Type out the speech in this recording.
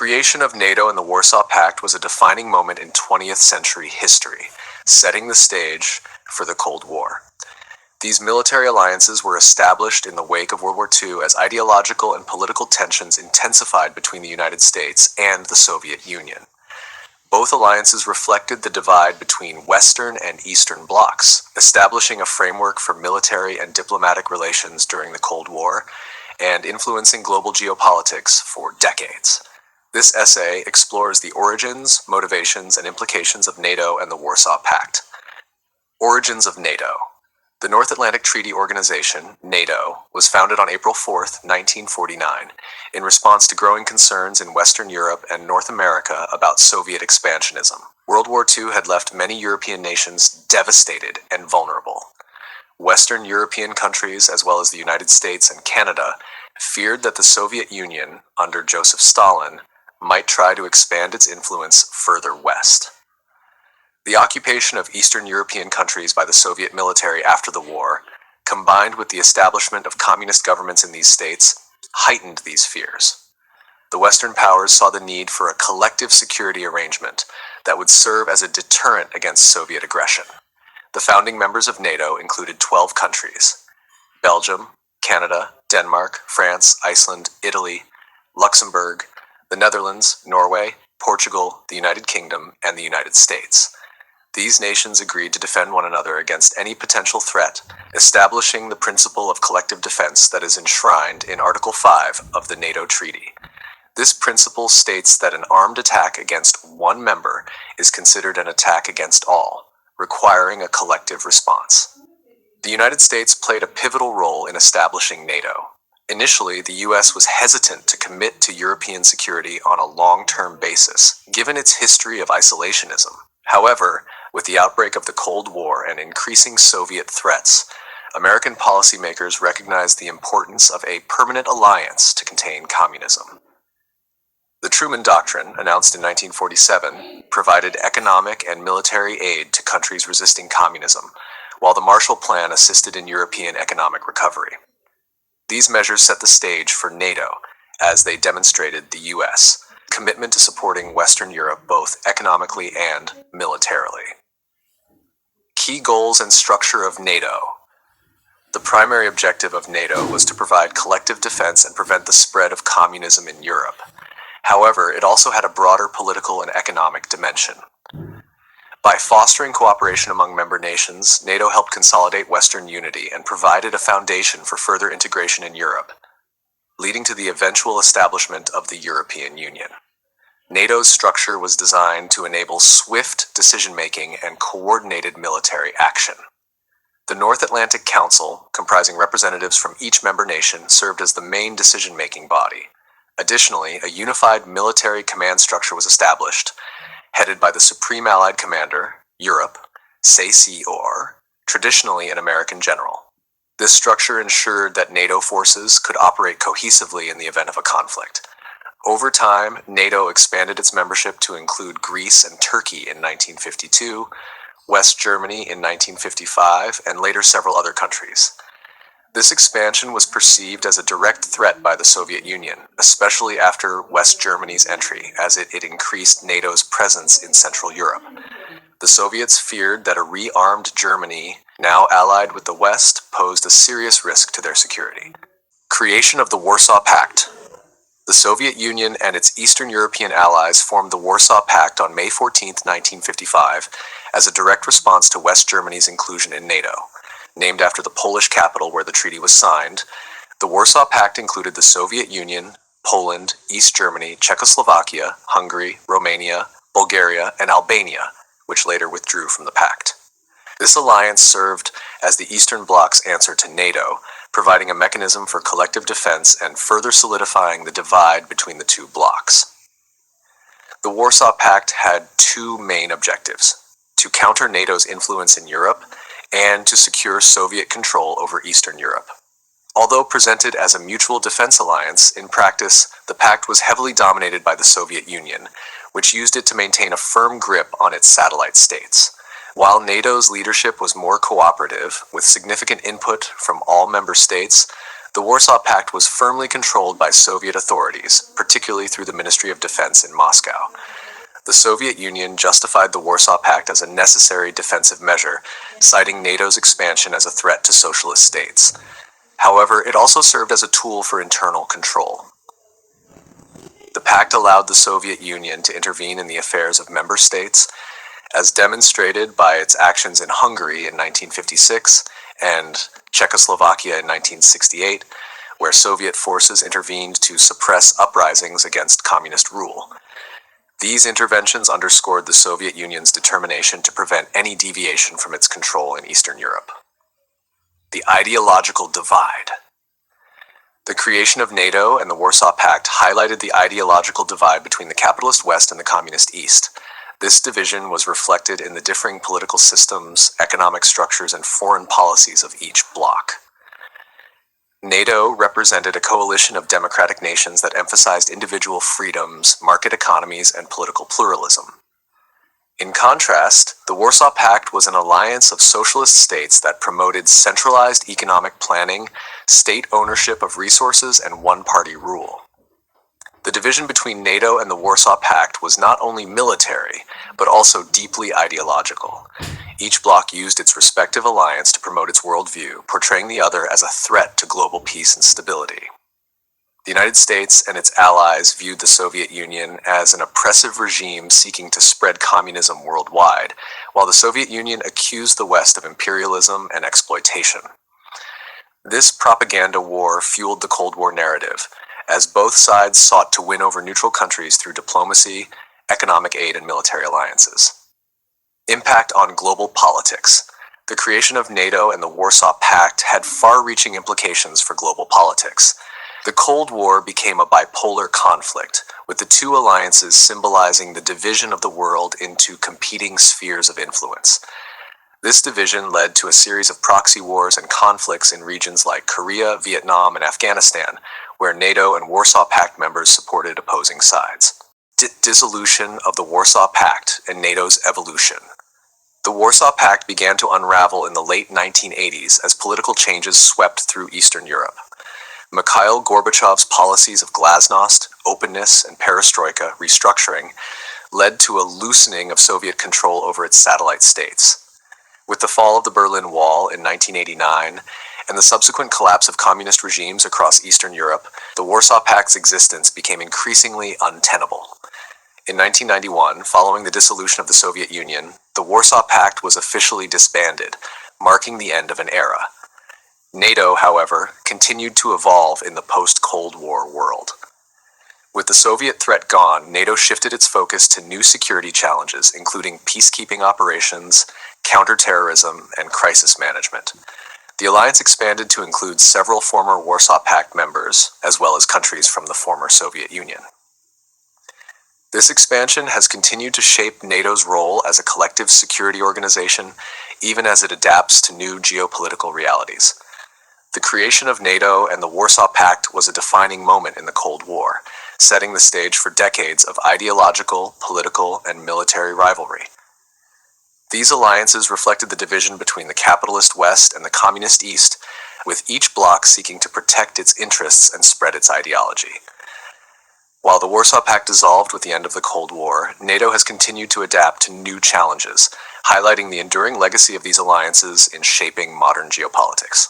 creation of NATO and the Warsaw Pact was a defining moment in 20th century history, setting the stage for the Cold War. These military alliances were established in the wake of World War II as ideological and political tensions intensified between the United States and the Soviet Union. Both alliances reflected the divide between Western and Eastern blocs, establishing a framework for military and diplomatic relations during the Cold War and influencing global geopolitics for decades. This essay explores the origins, motivations, and implications of NATO and the Warsaw Pact. Origins of NATO. The North Atlantic Treaty Organization, NATO, was founded on April 4, 1949, in response to growing concerns in Western Europe and North America about Soviet expansionism. World War II had left many European nations devastated and vulnerable. Western European countries, as well as the United States and Canada, feared that the Soviet Union, under Joseph Stalin, might try to expand its influence further west. The occupation of Eastern European countries by the Soviet military after the war, combined with the establishment of communist governments in these states, heightened these fears. The Western powers saw the need for a collective security arrangement that would serve as a deterrent against Soviet aggression. The founding members of NATO included 12 countries: Belgium, Canada, Denmark, France, Iceland, Italy, Luxembourg, the Netherlands, Norway, Portugal, the United Kingdom, and the United States. These nations agreed to defend one another against any potential threat, establishing the principle of collective defense that is enshrined in Article 5 of the NATO Treaty. This principle states that an armed attack against one member is considered an attack against all, requiring a collective response. The United States played a pivotal role in establishing NATO. Initially, the U.S. was hesitant to commit to European security on a long-term basis, given its history of isolationism. However, with the outbreak of the Cold War and increasing Soviet threats, American policymakers recognized the importance of a permanent alliance to contain communism. The Truman Doctrine, announced in 1947, provided economic and military aid to countries resisting communism, while the Marshall Plan assisted in European economic recovery. These measures set the stage for NATO, as they demonstrated the U.S. commitment to supporting Western Europe both economically and militarily. Key goals and structure of NATO. The primary objective of NATO was to provide collective defense and prevent the spread of communism in Europe. However, it also had a broader political and economic dimension. By fostering cooperation among member nations, NATO helped consolidate Western unity and provided a foundation for further integration in Europe, leading to the eventual establishment of the European Union. NATO's structure was designed to enable swift decision-making and coordinated military action. The North Atlantic Council, comprising representatives from each member nation, served as the main decision-making body. Additionally, a unified military command structure was established, headed by the Supreme Allied Commander, Europe, SACEUR, traditionally an American general. This structure ensured that NATO forces could operate cohesively in the event of a conflict. Over time, NATO expanded its membership to include Greece and Turkey in 1952, West Germany in 1955, and later several other countries. This expansion was perceived as a direct threat by the Soviet Union, especially after West Germany's entry, as it increased NATO's presence in Central Europe. The Soviets feared that a rearmed Germany, now allied with the West, posed a serious risk to their security. Creation of the Warsaw Pact. The Soviet Union and its Eastern European allies formed the Warsaw Pact on May 14, 1955, as a direct response to West Germany's inclusion in NATO. Named after the Polish capital where the treaty was signed, the Warsaw Pact included the Soviet Union, Poland, East Germany, Czechoslovakia, Hungary, Romania, Bulgaria, and Albania, which later withdrew from the pact. This alliance served as the Eastern Bloc's answer to NATO, providing a mechanism for collective defense and further solidifying the divide between the two blocs. The Warsaw Pact had two main objectives: to counter NATO's influence in Europe and to secure Soviet control over Eastern Europe. Although presented as a mutual defense alliance, in practice, the pact was heavily dominated by the Soviet Union, which used it to maintain a firm grip on its satellite states. While NATO's leadership was more cooperative, with significant input from all member states, The Warsaw Pact was firmly controlled by Soviet authorities, particularly through the Ministry of Defense in Moscow. The Soviet Union justified the Warsaw Pact as a necessary defensive measure, citing NATO's expansion as a threat to socialist states. However, it also served as a tool for internal control. The pact allowed the Soviet Union to intervene in the affairs of member states, as demonstrated by its actions in Hungary in 1956 and Czechoslovakia in 1968, where Soviet forces intervened to suppress uprisings against communist rule. These interventions underscored the Soviet Union's determination to prevent any deviation from its control in Eastern Europe. The ideological divide. The creation of NATO and the Warsaw Pact highlighted the ideological divide between the capitalist West and the communist East. This division was reflected in the differing political systems, economic structures, and foreign policies of each bloc. NATO represented a coalition of democratic nations that emphasized individual freedoms, market economies, and political pluralism. In contrast, the Warsaw Pact was an alliance of socialist states that promoted centralized economic planning, state ownership of resources, and one-party rule. The division between NATO and the Warsaw Pact was not only military, but also deeply ideological. Each bloc used its respective alliance to promote its worldview, portraying the other as a threat to global peace and stability. The United States and its allies viewed the Soviet Union as an oppressive regime seeking to spread communism worldwide, while the Soviet Union accused the West of imperialism and exploitation. This propaganda war fueled the Cold War narrative, as both sides sought to win over neutral countries through diplomacy, economic aid, and military alliances. Impact on global politics. The creation of NATO and the Warsaw Pact had far-reaching implications for global politics. The Cold War became a bipolar conflict, with the two alliances symbolizing the division of the world into competing spheres of influence. This division led to a series of proxy wars and conflicts in regions like Korea, Vietnam, and Afghanistan, where NATO and Warsaw Pact members supported opposing sides. Dissolution of the Warsaw Pact and NATO's evolution. The Warsaw Pact began to unravel in the late 1980s as political changes swept through Eastern Europe. Mikhail Gorbachev's policies of glasnost, openness, and perestroika restructuring led to a loosening of Soviet control over its satellite states. With the fall of the Berlin Wall in 1989 and the subsequent collapse of communist regimes across Eastern Europe, the Warsaw Pact's existence became increasingly untenable. In 1991, following the dissolution of the Soviet Union, the Warsaw Pact was officially disbanded, marking the end of an era. NATO, however, continued to evolve in the post-Cold War world. With the Soviet threat gone, NATO shifted its focus to new security challenges, including peacekeeping operations, counterterrorism, and crisis management. The alliance expanded to include several former Warsaw Pact members, as well as countries from the former Soviet Union. This expansion has continued to shape NATO's role as a collective security organization, even as it adapts to new geopolitical realities. The creation of NATO and the Warsaw Pact was a defining moment in the Cold War, setting the stage for decades of ideological, political, and military rivalry. These alliances reflected the division between the capitalist West and the communist East, with each bloc seeking to protect its interests and spread its ideology. While the Warsaw Pact dissolved with the end of the Cold War, NATO has continued to adapt to new challenges, highlighting the enduring legacy of these alliances in shaping modern geopolitics.